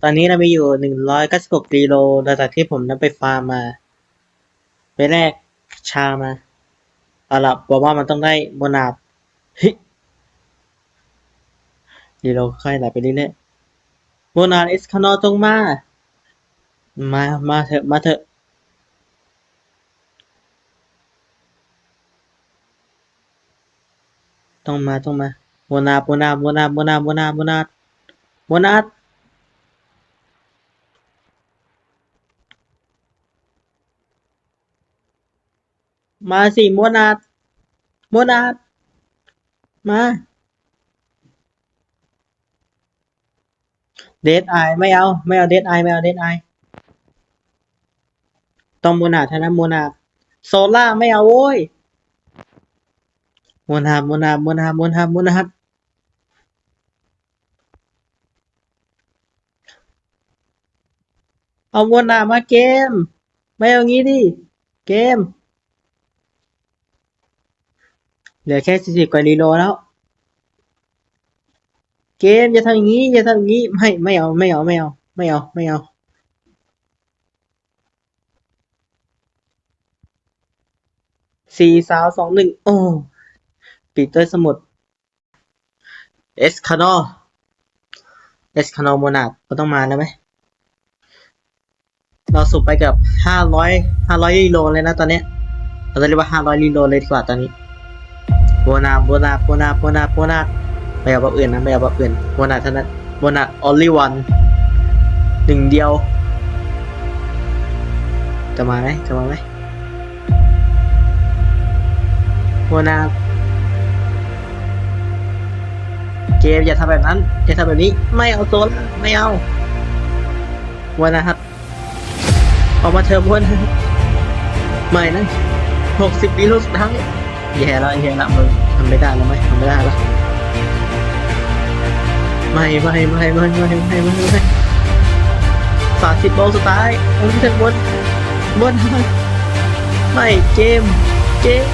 ตอนนี้เรามีอยู่196กิโลหลังจากที่ผมนั้นไปฟาร์มมาไปแลกชามาเอาล่ะบอกว่ามันต้องได้โมนาดเฮ้ยดีเราค่อยไหลไปเรื่อยๆโมนาดเอสคานอจงมาเถอะมาเถอะต้องมาโมนาดมาสิโมนาดมาเดดไอไม่เอาเดดไอไม่เอาเดดไอต้องโมนาดเท่านั้นโมนาดโซล่าไม่เอาโว้ยโมนาดเอาโมนาดมาเกมไม่เอางี้ดิเกมเหลือแค่40กว่ารีโลแล้วเกมอย่าทำอย่างนี้ไม่เอา4 3 2 1โอ้ปิดด้วยสมุดเอสคาโนโมนาดก็ต้องมาแล้วไหมเราสูบไปเกือบ500รีโลเลยนะตอนเนี้ยเราจะเรียกว่า500รีโลเลยดีกว่าตอนนี้โมนาดไม่เอาแบบอื่นนะไม่เอาแบบอื่นโมนาดเท่านั้นโมนาด only one หนึ่งเดียวจะมาไหมโมนาดเกมอย่าทำแบบนั้นอย่าทำแบบนี้ไม่เอาโซนไม่เอาโมนาดออกมาเถอะโมนาดไม่นะ60ปีลูกสุดท้ายแย่แล้วมึงทำไม่ได้แล้วไหมทำไม่ได้แล้วไม่30โลสุดท้ายเอาที่ถึงบนไม่เกมเกม